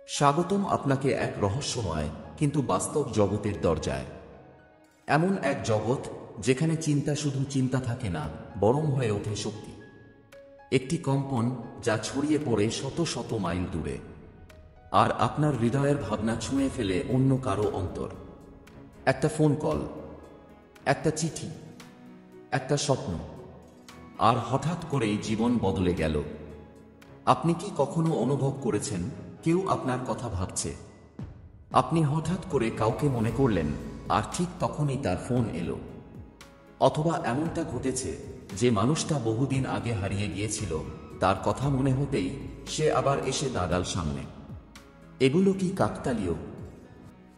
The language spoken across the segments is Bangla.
স্বাগতম আপনাকে এক রহস্যময় কিন্তু বাস্তব জগতের দরজায়। এমন এক জগৎ যেখানে চিন্তা শুধু চিন্তা থাকে না, বরং হয়ে ওঠে শক্তি। একটি কম্পন যা ছড়িয়ে পড়ে শত শত মাইল দূরে, আর আপনার হৃদয়ের ভাবনা ছুঁয়ে ফেলে অন্য কারো অন্তর। একটা ফোন কল, একটা চিঠি, একটা স্বপ্ন, আর হঠাৎ করেই জীবন বদলে গেল। আপনি কি কখনো অনুভব করেছেন কেউ আপনার কথা ভাবছে? আপনি হঠাৎ করে কাউকে মনে করলেন, আর ঠিক তখনই তার ফোন এলো। অথবা এমনটা ঘটেছে যে মানুষটা বহুদিন আগে হারিয়ে গিয়েছিল, তার কথা মনে হতেই সে আবার এসে দাঁড়াল সামনে। এগুলো কি কাকতালীয়,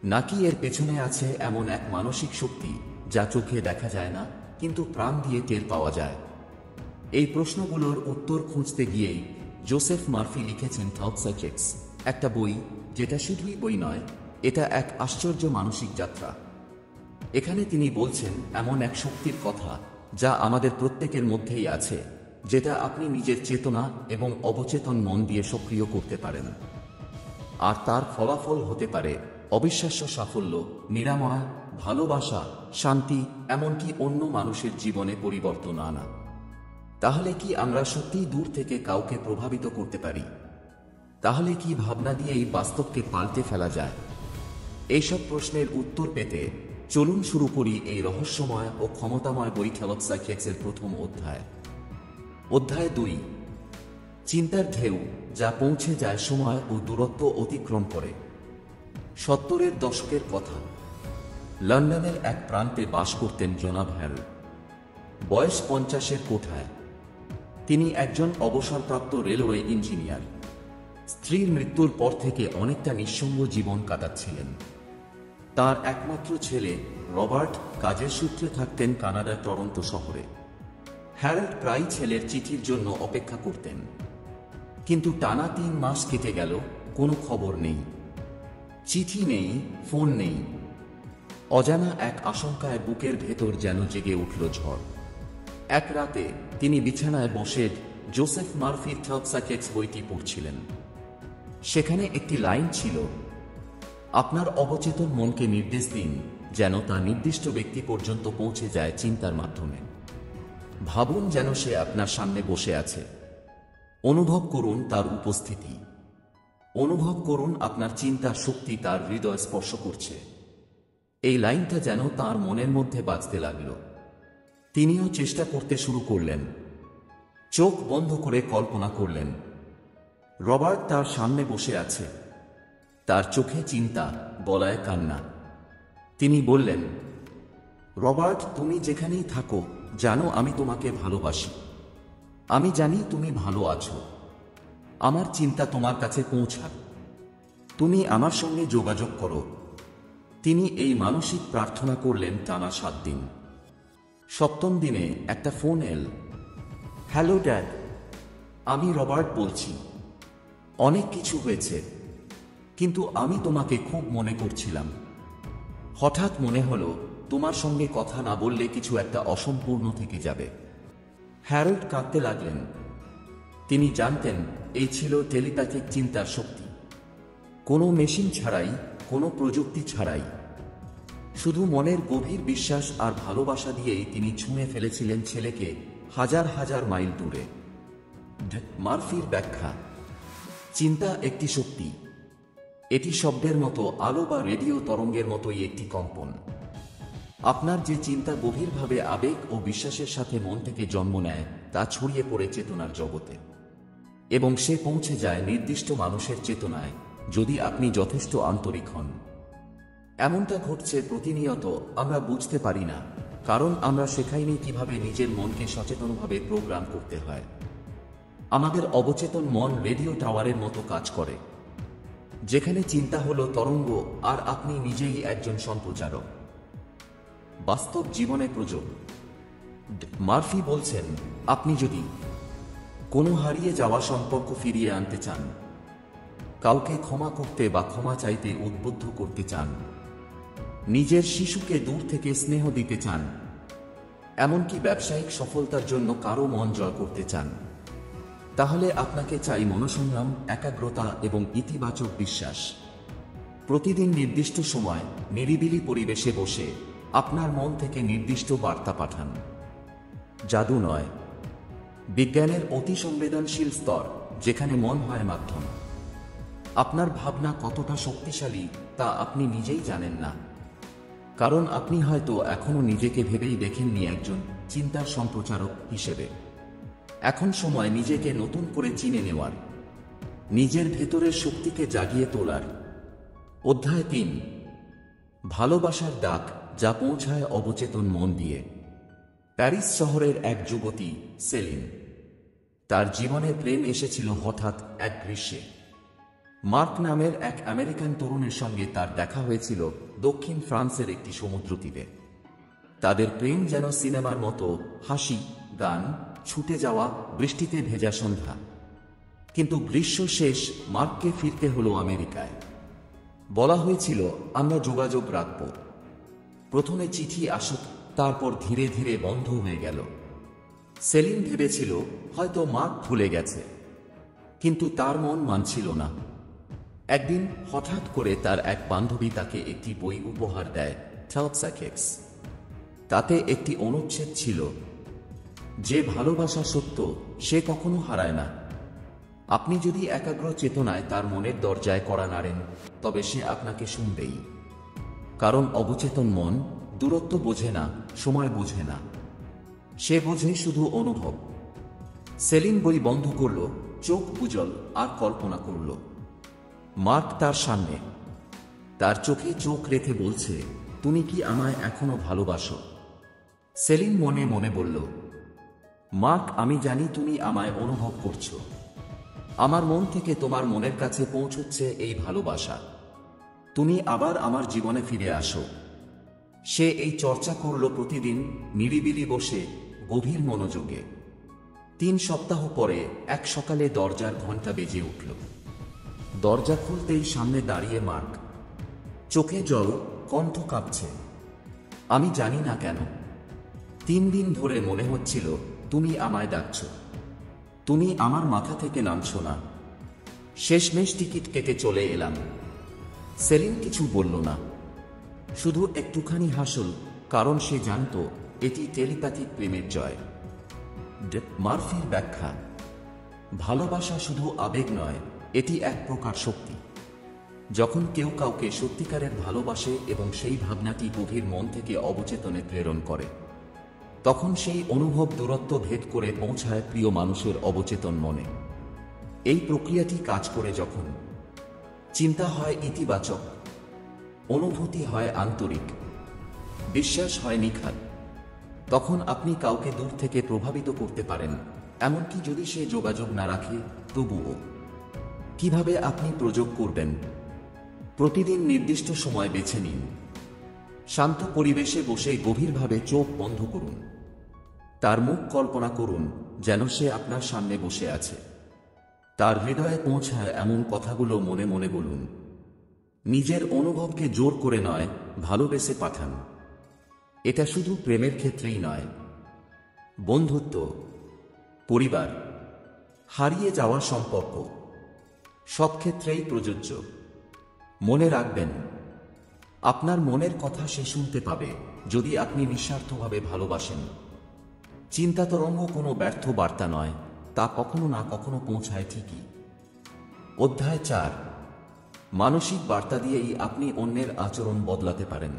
নাকি এর পেছনে আছে এমন এক মানসিক শক্তি যা চোখে দেখা যায় না কিন্তু প্রাণ দিয়ে টের পাওয়া যায়? এই প্রশ্নগুলোর উত্তর খুঁজতে গিয়েই জোসেফ মার্ফি লিখেছেন থটস অ্যান্ড চেকস, একটা বই যেটা শুধুই বই নয়, এটা এক আশ্চর্য মানসিক যাত্রা। এখানে তিনি বলছেন এমন এক শক্তির কথা যা আমাদের প্রত্যেকের মধ্যেই আছে, যেটা আপনি নিজের চেতনা এবং অবচেতন মন দিয়ে সক্রিয় করতে পারেন। আর তার ফলাফল হতে পারে অবিশ্বাস্য সাফল্য, নিরাময়, ভালোবাসা, শান্তি, এমনকি অন্য মানুষের জীবনে পরিবর্তন আনা। তাহলে কি আমরা সত্যিই দূর থেকে কাউকে প্রভাবিত করতে পারি? তাহলে কি ভাবনা দিয়েই বাস্তবকে পাল্টে ফেলা যায়? এইসব প্রশ্নের উত্তর পেতে চলুন শুরু করি এই রহস্যময় ও ক্ষমতাময় বই থটস অ্যান্ড চেকসের প্রথম অধ্যায়। অধ্যায় 2, চিন্তার ঢেউ যা পৌঁছে যায় সময় ও দূরত্ব অতিক্রম করে। 70-এর দশকের কথা। লন্ডনের এক প্রান্তে বাস করতেন জনাব হ্যারল্ড। বয়স 50-এর কোঠায়। তিনি একজন অবসরপ্রাপ্ত রেলওয়ে ইঞ্জিনিয়ার। স্ত্রীর মৃত্যুর পর থেকে অনেকটা নিঃসঙ্গ জীবন কাটাচ্ছিলেন। তার একমাত্র ছেলে রবার্ট কাজের সূত্রে থাকতেন কানাডার টরন্টো শহরে। হ্যারল্ড প্রায় ছেলের চিঠির জন্য অপেক্ষা করতেন, কিন্তু টানা 3 মাস কেটে গেল, কোনো খবর নেই। চিঠি নেই, ফোন নেই। অজানা এক আশঙ্কায় বুকের ভেতর যেন জেগে উঠল ঝড়। এক রাতে তিনি বিছানায় বসে জোসেফ মার্ফির থটস অ্যান্ড চেকস বইটি পড়ছিলেন। সেখানে একটি লাইন ছিল, আপনার অবচেতন মনকে নির্দেশ দিন যেন তা নির্দিষ্ট ব্যক্তি পর্যন্ত পৌঁছে যায় চিন্তার মাধ্যমে। ভাবুন যেন সে আপনার সামনে বসে আছে। অনুভব করুন তার উপস্থিতি। অনুভব করুন আপনার চিন্তার শক্তি তার হৃদয় স্পর্শ করছে। এই লাইনটা যেন তার মনের মধ্যে বাজতে লাগলো। তিনিও চেষ্টা করতে শুরু করলেন। চোখ বন্ধ করে কল্পনা করলেন রবার্ট তার সামনে বসে আছে। তার চোখে চিন্তা, গলায় কান্না। তিনি বললেন, রবার্ট, তুমি যেখানেই থাকো জানো আমি তোমাকে ভালোবাসি। আমি জানি তুমি ভালো আছো। আমার চিন্তা তোমার কাছে পৌঁছাক। তুমি আমার সঙ্গে যোগাযোগ করো। তিনি এই মানসিক প্রার্থনা করলেন টানা 7 দিন। 7ম দিনে একটা ফোন এল। হ্যালো ড্যাড, আমি রবার্ট বলছি। অনেক কিছু হয়েছে, কিন্তু আমি তোমাকে খুব মনে করছিলাম। হঠাৎ মনে হলো তোমার সঙ্গে কথা না বললে কিছু একটা অসম্পূর্ণ থেকে যাবে। হ্যারল্ড কাঁদতে লাগলেন। তিনি জানতেন এই ছিল টেলিপ্যাথিক চিন্তার শক্তি। কোনো মেশিন ছাড়াই, কোনো প্রযুক্তি ছাড়াই, শুধু মনের গভীর বিশ্বাস আর ভালোবাসা দিয়েই তিনি ছুঁয়ে ফেলেছিলেন ছেলেকে হাজার হাজার মাইল দূরে। মার্ফির ব্যাখ্যা, চিন্তা একটি শক্তি। এটি শব্দের মতো, আলো বা রেডিও তরঙ্গের মতোই একটি কম্পন। আপনার যে চিন্তা গভীরভাবে আবেগ ও বিশ্বাসের সাথে মন থেকে জন্ম নেয় তা ছড়িয়ে পড়ে চেতনার জগতে, এবং সে পৌঁছে যায় নির্দিষ্ট মানুষের চেতনায় যদি আপনি যথেষ্ট আন্তরিক হন। এমনটা ঘটছে প্রতিনিয়ত, আমরা বুঝতে পারি না, কারণ আমরা শেখাইনি কিভাবে নিজের মনকে সচেতনভাবে প্রোগ্রাম করতে হয়। আমাদের অবচেতন মন রেডিও টাওয়ারের মতো কাজ করে, যেখানে চিন্তা হলো তরঙ্গ আর আপনি নিজেই একজন সম্প্রচারক। বাস্তব জীবনে প্রযোগ। মার্ফি বলছেন, আপনি যদি কোনো হারিয়ে যাওয়া সম্পর্ক ফিরিয়ে আনতে চান, কাউকে ক্ষমা করতে বা ক্ষমা চাইতে উদ্বুদ্ধ করতে চান, নিজের শিশুকে দূর থেকে স্নেহ দিতে চান, এমনকি ব্যবসায়িক সফলতার জন্য কারো মন জয় করতে চান, তাহলে আপনাকে চাই মনসংগ্রাম, একাগ্রতা এবং ইতিবাচক বিশ্বাস। প্রতিদিন নির্দিষ্ট সময় নিরিবিলি পরিবেশে বসে আপনার মন থেকে নির্দিষ্ট বার্তা পাঠান। জাদু নয়, বিজ্ঞানের অতি সংবেদনশীল স্তর, যেখানে মন হয় মাধ্যম। আপনার ভাবনা কতটা শক্তিশালী তা আপনি নিজেই জানেন না, কারণ আপনি হয়তো এখনো নিজেকে ভেবেই দেখেননি একজন চিন্তার সম্প্রচারক হিসেবে। এখন সময় নিজেকে নতুন করে চিনে নেওয়ার, নিজের ভেতরের শক্তিকে জাগিয়ে তোলার। অধ্যায় 3, ভালোবাসার ডাক যা পৌঁছায় অবচেতন মন দিয়ে। প্যারিস শহরের এক যুবতী সেলিন। তার জীবনে প্রেম এসেছিল হঠাৎ এক গ্রীষ্মে। মার্ক নামের এক আমেরিকান তরুণের সঙ্গে তার দেখা হয়েছিল দক্ষিণ ফ্রান্সের একটি সমুদ্র তীরে। তাদের প্রেম যেন সিনেমার মতো, হাসি, গান, ছুটে যাওয়া, বৃষ্টিতে ভেজা সন্ধ্যা। কিন্তু গ্রীষ্ম শেষ, মার্ককে ফিরতে হলো আমেরিকায়। বলা হয়েছিল আমরা যোগাযোগ রাখব। প্রথমে চিঠি আসুক, তারপর ধীরে ধীরে বন্ধ হয়ে গেল। সেলিন ভেবেছিল হয়তো মার্ক ভুলে গেছে, কিন্তু তার মন মানছিল না। একদিন হঠাৎ করে তার এক বান্ধবী তাকে একটি বই উপহার দেয়, টেলসাকেক্স। তাতে একটি অনুচ্ছেদ ছিল, যে ভালোবাসা সত্য সে কখনো হারায় না। আপনি যদি একাগ্র চেতনায় তার মনের দরজায় কড়া নাড়েন, তবে সে আপনাকে শুনবেই। কারণ অবচেতন মন দূরত্ব বোঝে না, সময় বোঝে না, সে বোঝে শুধু অনুভব। সেলিন বই বন্ধ করল, চোখ বুজল আর কল্পনা করল মার্ক তার সামনে। তার চোখে চোখ রেখে বলছে, তুমি কি আমায় এখনো ভালোবাসো? সেলিন মনে মনে বলল, মার্ক, আমি জানি তুমি আমায় অনুভব করছো। আমার মন থেকে তোমার মনের কাছে পৌঁছচ্ছে এই ভালোবাসা। তুমি আবার আমার জীবনে ফিরে আসো। সে এই চর্চা করল প্রতিদিন, নিরিবিলি বসে, গভীর মনোযোগে। 3 সপ্তাহ পরে এক সকালে দরজার ঘণ্টা বেজে উঠল। দরজা খুলতেই সামনে দাঁড়িয়ে মার্ক, চোখে জল, কণ্ঠ কাঁপছে। আমি জানি না কেন 3 দিন ধরে মনে হচ্ছিল তুমি আমায় ডাকছ, তুমি আমার মাথা থেকে নামছো না। শেষমেশ টিকিট কেটে চলে এলাম। সেলিন কিছু বলল না, শুধু একটুখানি হাসল, কারণ সে জানত এটি টেলিপ্যাথিক প্রেমের জয়। মার্ফির ব্যাখ্যা, ভালোবাসা শুধু আবেগ নয়, এটি এক প্রকার শক্তি। যখন কেউ কাউকে সত্যিকারের ভালোবাসে এবং সেই ভাবনাটি গভীর মন থেকে অবচেতনে প্রেরণ করে, তখন সেই অনুভব দূরত্ব ভেদ করে পৌঁছায় প্রিয় মানুষের অবচেতন মনে। এই প্রক্রিয়াটি কাজ করে যখন চিন্তা হয় ইতিবাচক, অনুভূতি হয় আন্তরিক, বিশ্বাস হয় নিখাদ, তখন আপনি কাউকে দূর থেকে প্রভাবিত করতে পারেন, এমনকি যদি সে যোগাযোগ না রাখে তবুও। কিভাবে আপনি প্রযোগ করবেন? প্রতিদিন নির্দিষ্ট সময় বেছে নিন। শান্ত পরিবেশে বসে গভীরভাবে চোখ বন্ধ করুন। তার মুখ কল্পনা করুন যেন সে আপনার সামনে বসে আছে। তার হৃদয়ে পৌঁছায় এমন কথাগুলো মনে মনে বলুন। নিজের অনুভবকে জোর করে নয়, ভালোবেসে পাঠান। এটা শুধু প্রেমের ক্ষেত্রেই নয়, বন্ধুত্ব, পরিবার, হারিয়ে যাওয়া সম্পর্ক, সব ক্ষেত্রেই প্রযোজ্য। মনে রাখবেন, আপনার মনের কথা সে শুনতে পাবে যদি আপনি নিঃস্বার্থভাবে ভালোবাসেন। চিন্তা তরঙ্গ কোনো ব্যর্থ বার্তা নয়, তা কখনো না কখনো পৌঁছায় ঠিকই। অধ্যায় 4, মানসিক বার্তা দিয়েই আপনি অন্যের আচরণ বদলাতে পারেন।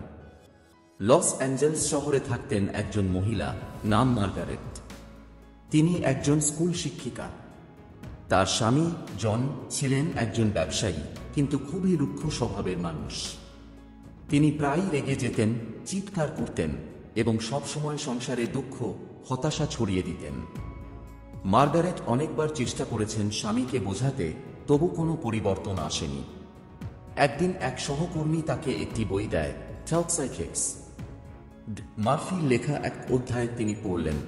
লস অ্যাঞ্জেলস শহরে থাকতেন একজন মহিলা, নাম মার্গারেট। তিনি একজন স্কুল শিক্ষিকা। তার স্বামী জন ছিলেন একজন ব্যবসায়ী, কিন্তু খুবই রুক্ষ স্বভাবের মানুষ। তিনি প্রায়ই রেগে যেতেন, চিৎকার করতেন এবং সবসময় সংসারে দুঃখ, হতাশা ছড়িয়ে দিতেন। মার্গারেট অনেকবার চেষ্টা করেছেন স্বামীকে বোঝাতে, তবু কোনো পরিবর্তন আসেনি। একদিন এক সহকর্মী তাকে একটি বই দেয়, টেলসাকেক্স। মার্ফির লেখা এক অধ্যায় তিনি পড়লেন।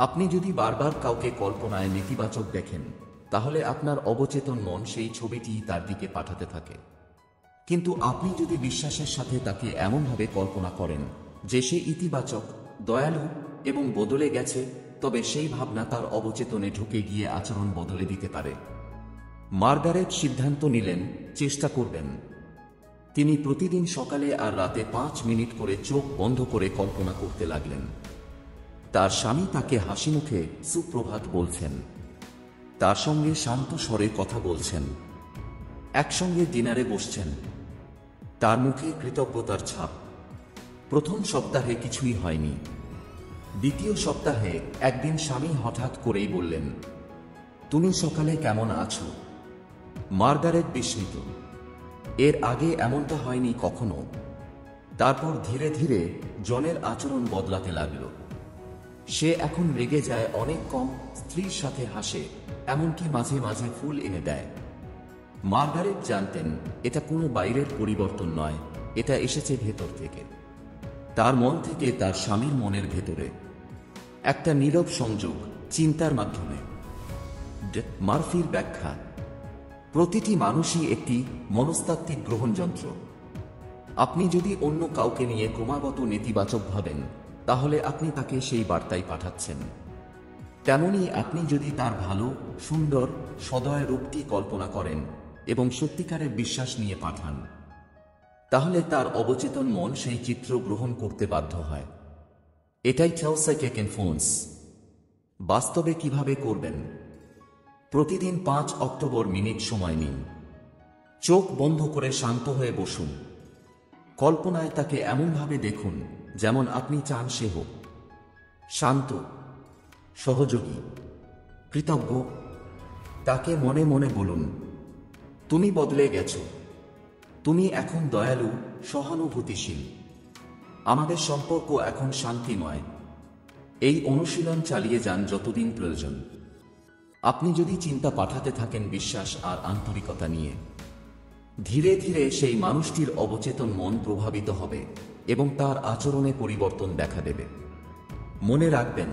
আপনি যদি বারবার কাউকে কল্পনায় নেতিবাচক দেখেন, তাহলে আপনার অবচেতন মন সেই ছবিটি তার দিকে পাঠাতে থাকে। কিন্তু আপনি যদি বিশ্বাসের সাথে তাকে এমনভাবে কল্পনা করেন যে সে ইতিবাচক, দয়ালু এবং বদলে গেছে, তবে সেই ভাবনা তার অবচেতনে ঢুকে গিয়ে আচরণ বদলে দিতে পারে। মার্গারেট সিদ্ধান্ত নিলেন চেষ্টা করবেন। তিনি প্রতিদিন সকালে আর রাতে 5 মিনিট করে চোখ বন্ধ করে কল্পনা করতে লাগলেন। তার স্বামী তাকে হাসিমুখে সুপ্রভাত বলছেন, তার সঙ্গে শান্ত স্বরে কথা বলছেন, একসঙ্গে ডিনারে বসছেন, তার মুখে কৃতজ্ঞতার ছাপ। প্রথম সপ্তাহে কিছুই হয়নি। দ্বিতীয় সপ্তাহে একদিন স্বামী হঠাৎ করেই বললেন, তুমি সকালে কেমন আছো? মার্গারেট বিস্মিত। এর আগে এমনটা হয়নি কখনো। তারপর ধীরে ধীরে জনের আচরণ বদলাতে লাগলো। সে এখন রেগে যায় অনেক কম, স্ত্রীর সাথে হাসে, এমনকি মাঝে মাঝে ফুল এনে দেয়। মার্গারেট জানতেন এটা কোনো বাইরের পরিবর্তন নয়, এটা এসেছে ভেতর থেকে, তার মন থেকে তার স্বামীর মনের ভেতরে। একটা নীরব সংযোগ, চিন্তার মাধ্যমে। মার্ফির ব্যাখ্যা, প্রতিটি মানুষই একটি মনস্তাত্ত্বিক গ্রহণযন্ত্র। আপনি যদি অন্য কাউকে নিয়ে ক্রমাগত নেতিবাচক ভাবেন, তাহলে আপনি তাকে সেই বার্তাই পাঠাচ্ছেন। তেমনি আপনি যদি তার ভালো, সুন্দর, সদয় রূপটি কল্পনা করেন এবং সত্যিকারের বিশ্বাস নিয়ে পাঠান, তাহলে তার অবচেতন মন সেই চিত্র গ্রহণ করতে বাধ্য হয়। এটাই সাইকিক ইনফ্লুয়েন্স। বাস্তবে কিভাবে করবেন? প্রতিদিন 5 অক্টোবর মিনিট সময় নিন। চোখ বন্ধ করে শান্ত হয়ে বসুন। কল্পনায় তাকে এমনভাবে দেখুন যেমন আপনি চান সে হোক। শান্ত, সহযোগী, কৃতজ্ঞ। তাকে মনে মনে বলুন, তুমি বদলে গেছো, তুমি এখন দয়ালু, সহানুভূতিশীল, আমাদের সম্পর্ক এখন শান্তিময়। এই অনুশীলন চালিয়ে যান যতদিন প্রয়োজন। আপনি যদি চিন্তা পাঠাতে থাকেন বিশ্বাস আর আন্তরিকতা নিয়ে, ধীরে ধীরে সেই মানুষটির অবচেতন মন প্রভাবিত হবে এবং তার আচরণে পরিবর্তন দেখা দেবে। মনে রাখবেন,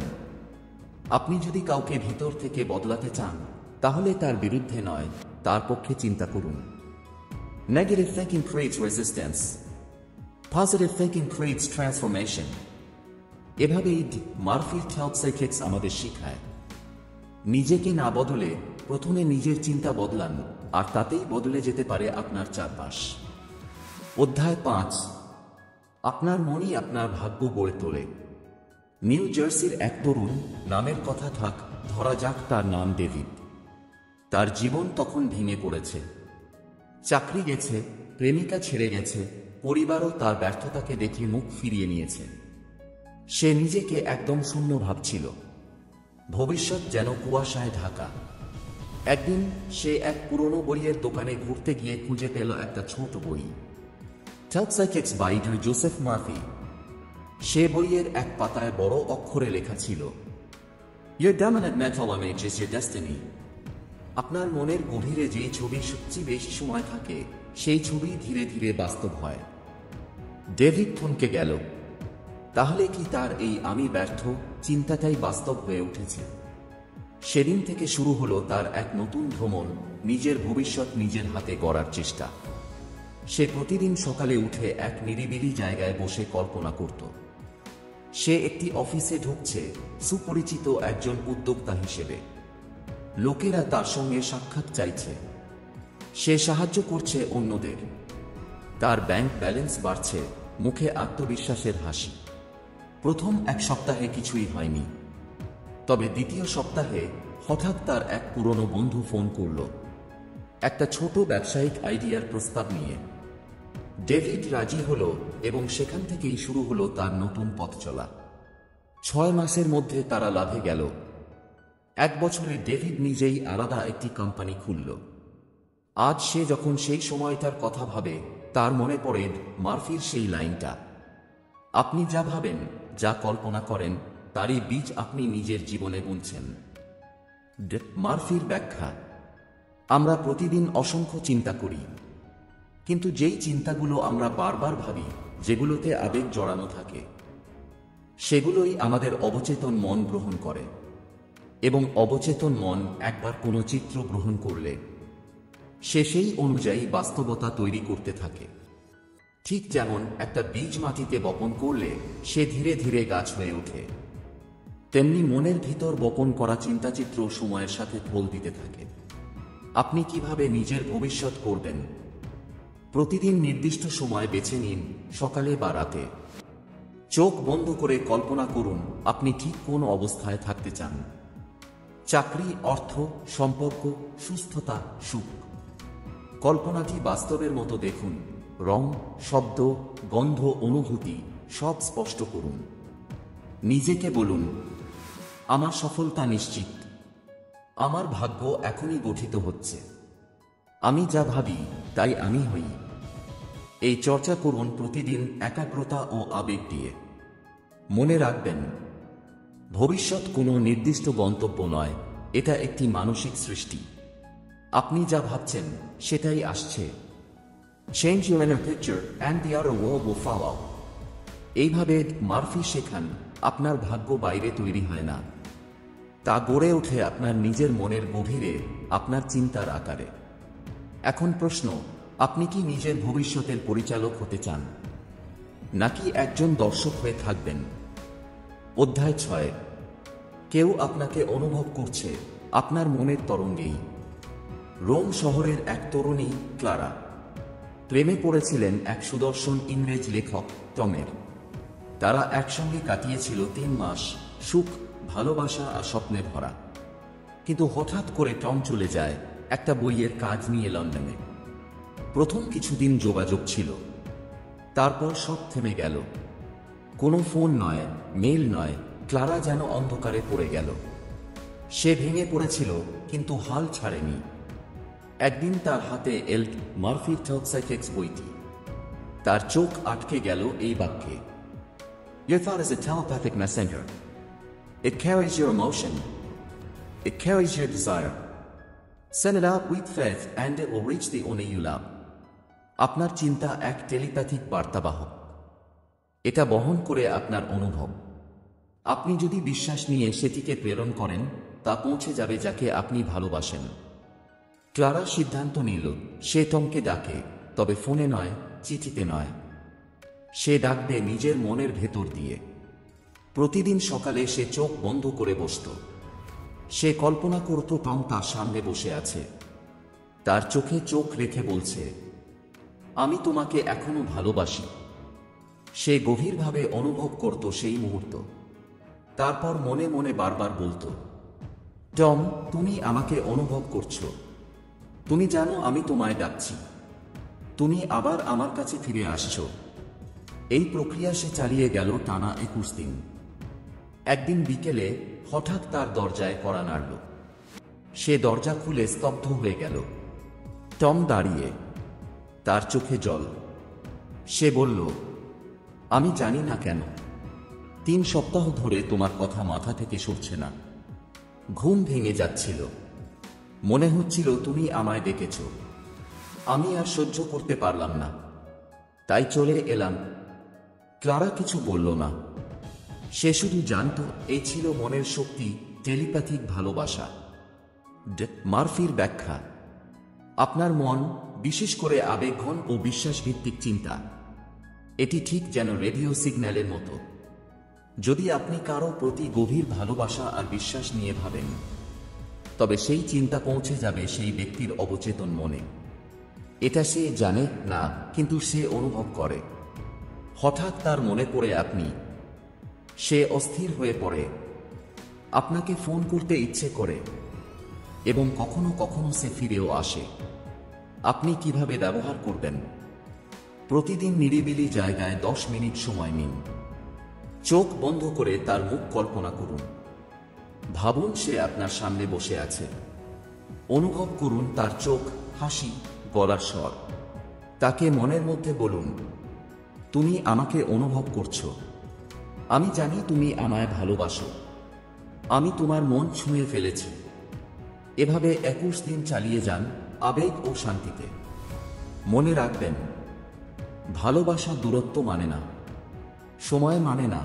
আপনি যদি কাউকে ভিতর থেকে বদলাতে চান, তাহলে তার বিরুদ্ধে নয়, তার পক্ষে চিন্তা করুন। Negative thinking creates resistance. Positive thinking creates transformation. এভাবেই মার্ফির সাইকিক্স আমাদের শিখায়, নিজেকে না বদলে প্রথমে নিজের চিন্তা বদলান, আর তাতেই বদলে যেতে পারে আপনার চারপাশ। অধ্যায় 5, আপনার মনই আপনার ভাগ্য গড়ে তোলে। নিউ জার্সির এক তরুণ, নামের কথা থাক, ধরা যাক তার নাম ডেভিড। তার জীবন তখন ভেঙে পড়েছে। চাকরি গেছে, প্রেমিকা ছেড়ে গেছে, পরিবারও তার ব্যর্থতাকে দেখে মুখ ফিরিয়ে নিয়েছে। সে নিজেকে একদম শূন্য ভাবছিল। ভবিষ্যৎ যেন কুয়াশায় ঢাকা। একদিন সে এক পুরনো বইয়ের দোকানে ঘুরতে গিয়ে খুঁজে পেল একটা ছোট বই, সাইকিক্স বাই জোসেফ মার্ফি। সে বইয়ের এক পাতায় বড় অক্ষরে লেখা ছিল, Your dominant mental image is your destiny. আপনার মনের গভীরে যেই ছবি সবচেয়ে বেশি সময় থাকে, সেই ছবি ধীরে ধীরে বাস্তব হয়। ডেভিড থমকে গেল। তাহলে কি তার এই আমি ব্যর্থ চিন্তাটাই বাস্তব হয়ে উঠেছে? সেদিন থেকে শুরু হলো তার এক নতুন ভ্রমণ, নিজের ভবিষ্যৎ নিজের হাতে গড়ার চেষ্টা। সে প্রতিদিন সকালে উঠে এক নিরিবিলি জায়গায় বসে কল্পনা করত। সে একটি অফিসে ঢুকছে, সুপরিচিত একজন উদ্যোক্তা হিসেবে। লোকেরা তার সঙ্গে সাক্ষাৎ চাইছে। সে সাহায্য করছে অন্যদের। তার ব্যাংক ব্যালেন্স বাড়ছে, মুখে আত্মবিশ্বাসের হাসি। প্রথম এক সপ্তাহে কিছুই হয়নি। তবে দ্বিতীয় সপ্তাহে হঠাৎ তার এক পুরনো বন্ধু ফোন করল, একটা ছোট ব্যবসায়িক আইডিয়ার প্রস্তাব নিয়ে। ডেভিড রাজি হল এবং সেখান থেকেই শুরু হলো তার নতুন পথ চলা। 6 মাসের মধ্যে তারা লাভে গেল। 1 বছরে ডেভিড নিজেই আলাদা একটি কোম্পানি খুলল। আজ সে যখন সেই সময়টার কথা ভাবে, তার মনে পড়ে মার্ফির সেই লাইনটা, আপনি যা ভাবেন, যা কল্পনা করেন, তারই বীজ আপনি নিজের জীবনে বুনছেন। মার্ফির ব্যাখ্যা, আমরা প্রতিদিন অসংখ্য চিন্তা করি, কিন্তু যেই চিন্তাগুলো আমরা বারবার ভাবি, যেগুলোতে আবেগ জড়ানো থাকে, সেগুলোই আমাদের অবচেতন মন গ্রহণ করে। এবং অবচেতন মন একবার কোনো চিত্র গ্রহণ করলে সে সেই অনুযায়ী বাস্তবতা তৈরি করতে থাকে। ঠিক যেমন একটা বীজ মাটিতে বপন করলে সে ধীরে ধীরে গাছ হয়ে ওঠে। তেমনি মনের ভিতর বপন করা চিন্তাচিত্র সময়ের সাথে ঢোল দিতে থাকে। আপনি কিভাবে নিজের ভবিষ্যৎ করবেন? প্রতিদিন নির্দিষ্ট সময় বেছে নিন, সকালে বা রাতে। চোখ বন্ধ করে কল্পনা করুন আপনি ঠিক কোন অবস্থায় থাকতে চান। চাকরি, অর্থ, সম্পর্ক, সুস্থতা, সুখ। কল্পনাটি বাস্তবের মতো দেখুন। রং, শব্দ, গন্ধ, অনুভূতি সব স্পষ্ট করুন। নিজেকে বলুন, আমার সফলতা নিশ্চিত। আমার ভাগ্য এখনই গঠিত হচ্ছে। আমি যা ভাবি তাই আমি হই। এই চর্চা করুন প্রতিদিন একাগ্রতা ও আবেগ দিয়ে। মনে রাখবেন, ভবিষ্যৎ কোনো নির্দিষ্ট গন্তব্য নয়, এটা একটি মানসিক সৃষ্টি। আপনি যা ভাবছেন সেটাই আসছে। Change your inner picture and the outer world will follow. এইভাবে মার্ফি শেখান, আপনার ভাগ্য বাইরে তৈরি হয় না, তা গড়ে ওঠে আপনার নিজের মনের গভীরে, আপনার চিন্তার আকারে। এখন প্রশ্ন, আপনি কি নিজের ভবিষ্যতের পরিচালক হতে চান, নাকি একজন দর্শক হয়ে থাকবেন? অধ্যায় 6। কেউ আপনাকে অনুভব করছে আপনার মনের তরঙ্গেই। রোম শহরের এক তরুণী ক্লারা প্রেমে পড়েছিলেন এক সুদর্শন ইংরেজ লেখক টমের। তারা একসঙ্গে কাটিয়েছিল 3 মাস, সুখ, ভালোবাসা আর স্বপ্নে ভরা। কিন্তু হঠাৎ করে টম চলে যায় একটা বইয়ের কাজ নিয়ে লন্ডনে। প্রথম কিছুদিন যোগাযোগ ছিল, তারপর সব থেমে গেল। কোনো ফোন নয়, মেল নয়, ক্লারা যেন অন্ধকারে পড়ে গেল। সে ভেঙে পড়েছিল, কিন্তু হাল ছাড়েনি। একদিন তার হাতে এলট মার্ফির টক্সাইটেক্স বইটি। তার চোখ আটকে গেল এই বাক্যে, Your thought is a telepathic messenger. It carries your emotion. It carries your desire. Send it out with faith and it will reach the one you love. আপনার চিন্তা এক টেলিপ্যাথিক বার্তাবাহক। এটা বহন করে আপনার অনুভব। আপনি যদি বিশ্বাস নিয়ে সেটিকে প্রেরণ করেন, তা পৌঁছে যাবে যাকে আপনি ভালোবাসেন। ক্লারা সিদ্ধান্ত নিল, সে টমকে ডাকে, তবে ফোনে নয়, চিঠিতে নয়। সে ডাকবে নিজের মনের ভেতর দিয়ে। প্রতিদিন সকালে সে চোখ বন্ধ করে বসত। সে কল্পনা করত টম তার সামনে বসে আছে, তার চোখে চোখ রেখে বলছে, আমি তোমাকে এখনো ভালোবাসি। সে গভীরভাবে অনুভব করত সেই মুহূর্ত। তারপর মনে মনে বারবার বলতো, টম, তুমি আমাকে অনুভব করছো। তুমি জানো আমি তোমায় ডাকছি। তুমি আবার আমার কাছে ফিরে আসছো। এই প্রক্রিয়া সে চালিয়ে গেল টানা 21 দিন। একদিন বিকেলে হঠাৎ তার দরজায় কড়া নাড়ল। সে দরজা খুলে স্তব্ধ হয়ে গেল। টম দাঁড়িয়ে, তার চোখে জল। সে বলল, আমি জানি না কেন 3 সপ্তাহ ধরে তোমার কথা মাথা থেকে সরছে না। ঘুম ভেঙে যাচ্ছিল। মনে হচ্ছিল তুমি আমায় ডেকেছ। আমি আর সহ্য করতে পারলাম না, তাই চলে এলাম। ক্লারা কিছু বলল না। সে শুধু জানত এই ছিল মনের শক্তি, টেলিপ্যাথিক ভালোবাসা। মার্ফির ব্যাখ্যা, আপনার মন, বিশেষ করে আবেগঘন ও বিশ্বাসভিত্তিক চিন্তা, এটি ঠিক যেন রেডিও সিগন্যালের মতো। যদি আপনি কারো প্রতি গভীর ভালোবাসা আর বিশ্বাস নিয়ে ভাবেন, তবে সেই চিন্তা পৌঁছে যাবে সেই ব্যক্তির অবচেতন মনে। এটা সে জানে না, কিন্তু সে অনুভব করে। হঠাৎ তার মনে পড়ে আপনি। সে অস্থির হয়ে পড়ে, আপনাকে ফোন করতে ইচ্ছে করে, এবং কখনো কখনো সে ফিরেও আসে। আপনি কিভাবে ব্যবহার করবেন? প্রতিদিন নিরিবিলি জায়গায় 10 মিনিট সময় নিন। চোখ বন্ধ করে তার মুখ কল্পনা করুন। ভাবুন সে আপনার সামনে বসে আছে। অনুভব করুন তার চোখ, হাসি, গলার স্বর। তাকে মনের মধ্যে বলুন, তুমি আমাকে অনুভব করছো। আমি জানি তুমি আমায় ভালোবাসো। আমি তোমার মন ছুঁয়ে ফেলেছি। এভাবে 21 দিন চালিয়ে যান, আবেগ ও শান্তিতে। মনে রাখবেন, ভালোবাসা দূরত্ব মানে না, সময় মানে না,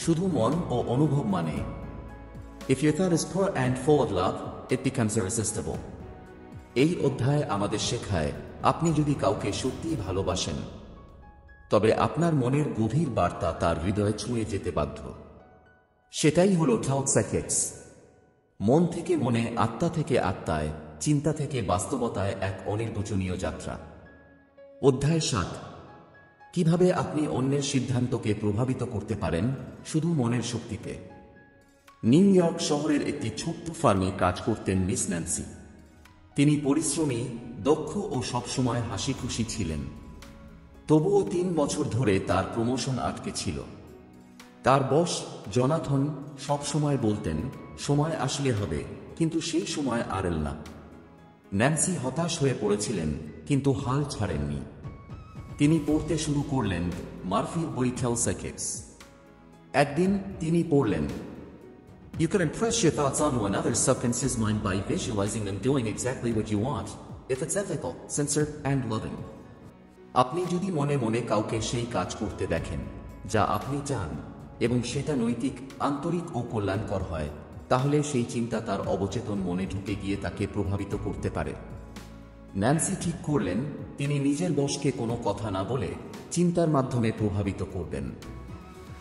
শুধু মন ও অনুভব মানে। If your thought is pure and full of love, it becomes irresistible. এই অধ্যায় আমাদের শেখায়, আপনি যদি কাউকে সত্যিই ভালোবাসেন, তবে আপনার মনের গভীর বার্তা তার হৃদয়ে ছুঁয়ে যেতে বাধ্য। সেটাই হলো থাউটসাইকেক্স। মন থেকে মনে, আত্মা থেকে আত্মায়, চিন্তা থেকে বাস্তবতায় এক অনির্বচনীয় যাত্রা। অধ্যায় 7। কিভাবে আপনি অন্যের সিদ্ধান্তকে প্রভাবিত করতে পারেন শুধু মনের শক্তিতে। নিউ ইয়র্ক শহরের একটি ছোট্ট ফার্মে কাজ করতেন মিস ন্যান্সি। তিনি পরিশ্রমী, দক্ষ ও সবসময় হাসি খুশি ছিলেন। তবুও 3 বছর ধরে তার প্রমোশন আটকে ছিল। তার বস জনাথন সবসময় বলতেন, সময় আসলে হবে, কিন্তু সেই সময় আর এল না। ন্যান্সি হতাশ হয়ে পড়েছিলেন, কিন্তু হাল ছাড়েননি। তিনি পড়তে শুরু করলেন মার্ফির বই থাউটসাইকেক্স। একদিন তিনি পড়লেন, You can impress your thoughts onto another subconscious mind by visualizing them doing exactly what you want, if it's ethical, sincere, and loving. আপনি যদি মনে মনে কাউকে সেই কাজ করতে দেখেন যা আপনি চান, এবং সেটা নৈতিক, আন্তরিক ও কল্যাণকর হয়, তাহলে সেই চিন্তা তার অবচেতন মনে ঢুকে গিয়ে তাকে প্রভাবিত করতে পারে। ন্যান্সি ঠিক করলেন তিনি নিজের বসকে কোনো কথা না বলে চিন্তার মাধ্যমে প্রভাবিত করবেন।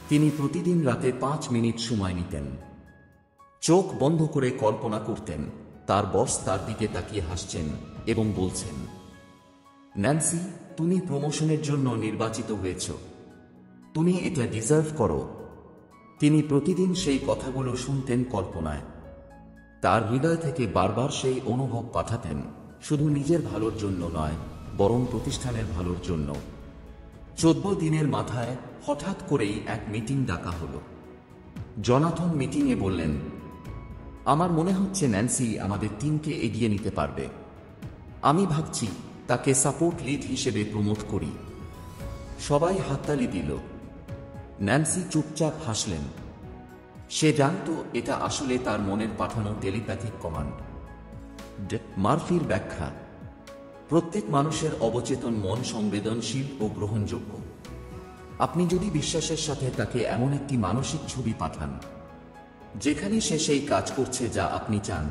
তিনি প্রতিদিন রাতে 5 মিনিট সময় নিতেন। চোখ বন্ধ করে কল্পনা করতেন তার বস তার দিকে তাকিয়ে হাসছেন এবং বলছেন, ন্যান্সি, তুমি প্রমোশনের জন্য নির্বাচিত হয়েছ, তুমি এটা ডিজার্ভ করো। তিনি প্রতিদিন সেই কথাগুলো শুনতেন কল্পনায়। তার হৃদয় থেকে বারবার সেই অনুভব পাঠাতেন, শুধু নিজের ভালোর জন্য নয়, বরং প্রতিষ্ঠানের ভালোর জন্য। 14 দিনের মাথায় হঠাৎ করেই এক মিটিং ডাকা হলো। জনাথন মিটিংয়ে বললেন, আমার মনে হচ্ছে ন্যান্সি আমাদের টিমকে এগিয়ে নিতে পারবে। আমি ভাবছি তাকে সাপোর্ট লিড হিসেবে প্রমোট করি। সবাই হাততালি দিল। ন্যান্সি চুপচাপ হাসলেন। সে জানত এটা আসলে তার মনের পাঠানো টেলিপ্যাথিক কমান্ড। মার্ফির ব্যাখ্যা, প্রত্যেক মানুষের অবচেতন মন সংবেদনশীল ও গ্রহণযোগ্য। আপনি যদি বিশ্বাসের সাথে তাকে এমন একটি মানসিক ছবি পাঠান যেখানে সে সেই কাজ করছে যা আপনি চান,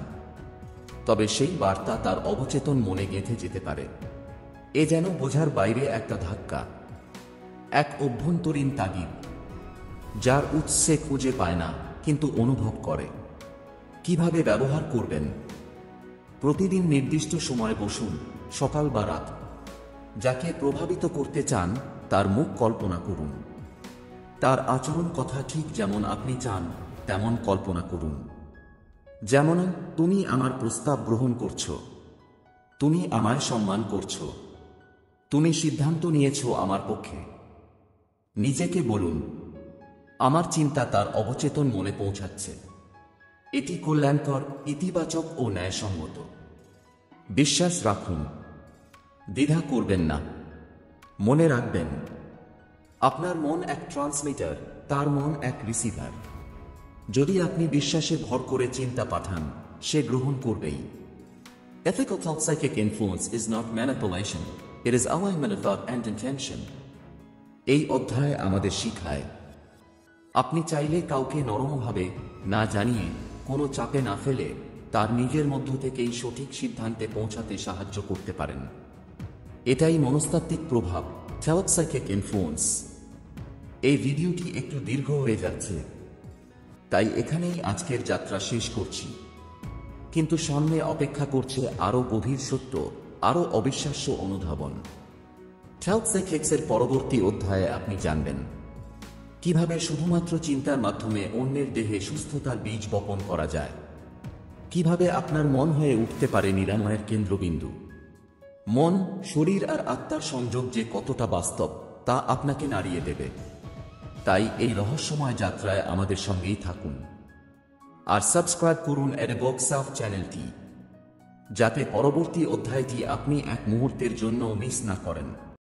তবে সেই বার্তা তার অবচেতন মনে গেঁথে যেতে পারে। এ যেন বোঝার বাইরে একটা ধাক্কা, এক অভ্যন্তরীণ তাগিদ, যার উৎসে খুঁজে পায় না কিন্তু অনুভব করে। কিভাবে ব্যবহার করবেন? প্রতিদিন নির্দিষ্ট সময় বসুন, সকাল বা রাত। যাকে প্রভাবিত করতে চান তার মুখ কল্পনা করুন। তার আচরণ কথা ঠিক যেমন আপনি চান তেমন কল্পনা করুন। যেমন, তুমি আমার প্রস্তাব গ্রহণ করছো, তুমি আমায় সম্মান করছো, তুমি সিদ্ধান্ত নিয়েছো আমার পক্ষে। নিজেকে বলুন, আমার চিন্তা তার অবচেতন মনে পৌঁছাচ্ছে। এটি কল্যাণকর, ইতিবাচক ও ন্যায়সঙ্গত। বিশ্বাস রাখুন, দ্বিধা করবেন না। মনে রাখবেন, আপনার মন এক ট্রান্সমিটার, তার মন এক রিসিভার। যদি আপনি বিশ্বাসে ভর করে চিন্তা পাঠান, সে গ্রহণ করবেই। Ethical psychic influence is not manipulation, it is alignment of thought and intention. এই অধ্যায় আমাদের শিখায়, আপনি চাইলে কাউকে নরমভাবে, না জানিয়ে, কোনো চাপে না ফেলে, তার নিজের মধ্য থেকেই সঠিক সিদ্ধান্তে পৌঁছাতে সাহায্য করতে পারেন। এটাই মনস্তাত্ত্বিক প্রভাব, থাউটসাইকিক ইনফ্লুয়েন্স। এই ভিডিওটি একটু দীর্ঘ হয়ে যাচ্ছে, তাই এখানেই আজকের যাত্রা শেষ করছি। কিন্তু সামনে অপেক্ষা করছে আরও গভীর সত্য, আরও অবিশ্বাস্য অনুধাবন। থাউটসাইকিক্সের পরবর্তী অধ্যায়ে আপনি জানবেন কিভাবে শুধুমাত্র চিন্তার মাধ্যমে অন্যের দেহে সুস্থতার বীজ বপন করা যায়, কিভাবে আপনার মন হয়ে উঠতে পারে নিরাময়ের কেন্দ্রবিন্দু। মন, শরীর আর আত্মার সংযোগ যে কতটা বাস্তব তা আপনাকে নাড়িয়ে দেবে। তাই এই রহস্যময় যাত্রায় আমাদের সঙ্গেই থাকুন আর সাবস্ক্রাইব করুন অ্যাডবক্স অফ চ্যানেলটি, যাতে পরবর্তী অধ্যায়টি আপনি এক মুহূর্তের জন্য মিস না করেন।